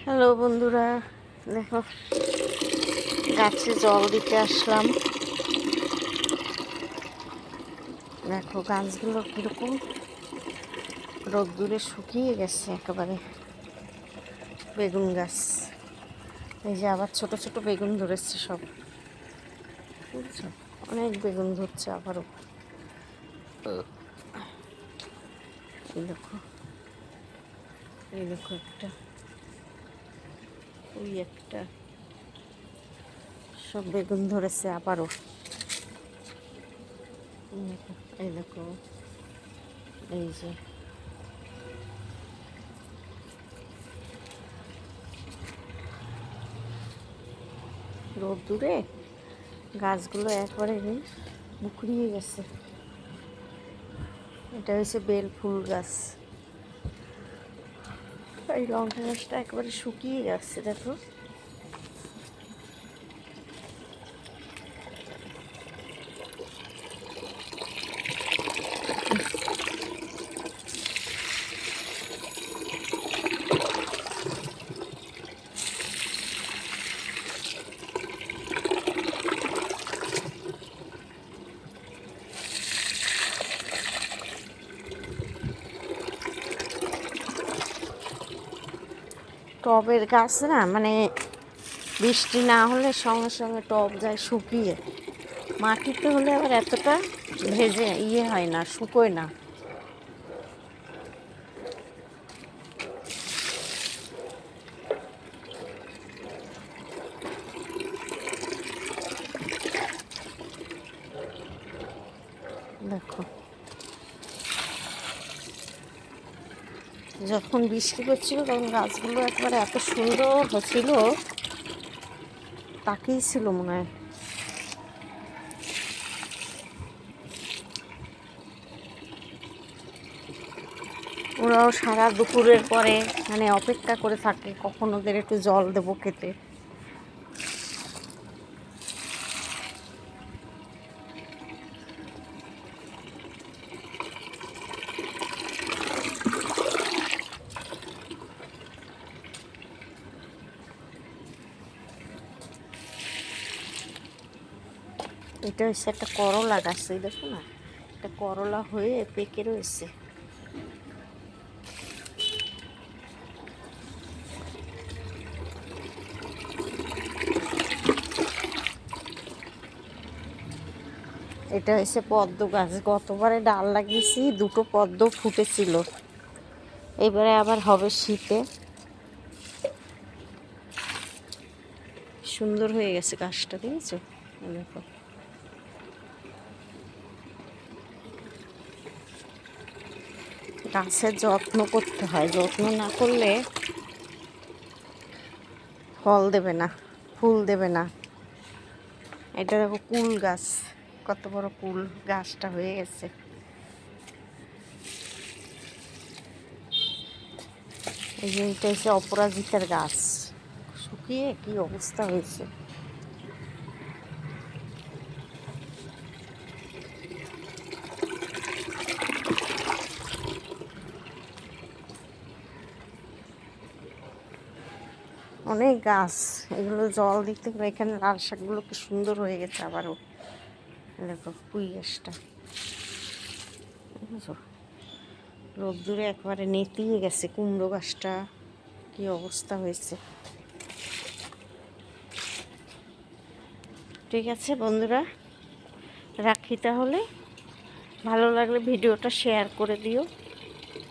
Hello বন্ধুরা, দেখো গাছে জল দিতে আসলাম। দেখো গাছগুলো কীরকম রোদ্দুরে শুকিয়ে গেছে একেবারে। বেগুন গাছ, এই যে আবার ছোট ছোট বেগুন ধরেছে সব, বুঝছো? অনেক বেগুন ধরছে আবারও। এই দেখো, এই দেখো একটা, ওই একটা, সব বেগুন ধরেছে আবারও। এই দেখো, এই যে রোদ্দুরে গাছগুলো একবারে মুকড়িয়ে গেছে। এটা হচ্ছে বেল ফুল গাছ। এই লঙ্কা গাছটা একবারে শুকিয়ে যাচ্ছে, দেখো। টবের গাছ না, মানে বৃষ্টি না হলে সঙ্গে সঙ্গে টব যায় শুকিয়ে। মাটিতে হলে আবার এতটা ভেজে হয় না, শুকোয় না। দেখো, যখন বৃষ্টি করছিল তখন গাছগুলো একবারে এত সুন্দর হচ্ছিল, তাকেই ছিল মনে হয়। ওরাও সারা দুপুরের পরে মানে অপেক্ষা করে থাকে কখন ওদের একটু জল দেবো খেতে। এটা হচ্ছে একটা করলা গাছ, এই দেখো না, একটা করলা হয়ে পেকে রয়েছে। এটা হচ্ছে পদ্ম গাছ। গতবারে ডাল লাগিয়েছি, দুটো পদ্ম ফুটেছিল। এবারে আবার হবে শীতে। সুন্দর হয়ে গেছে গাছটা, দেখেছো? দেখো, গাছের যত্ন করতে হয়, যত্ন না করলে ফল দেবে না, ফুল দেবে না। এটা দেখো কুল গাছ, কত বড় কুল গাছটা হয়ে গেছে। এই যে এটা হচ্ছে অপরাজিতার গাছ, শুকিয়ে কি অবস্থা হয়েছে। অনেক গাছ, এগুলো জল দিতে হবে। এখানে লাল শাকগুলো কি সুন্দর হয়ে গেছে আবারও। দেখো পুঁই গাছটা, বুঝছো? রোদ্দুরে একবারে নেতিয়ে গেছে। কুমড়ো গাছটা কি অবস্থা হয়েছে। ঠিক আছে বন্ধুরা, রাখি তাহলে। ভালো লাগলে ভিডিওটা শেয়ার করে দিও।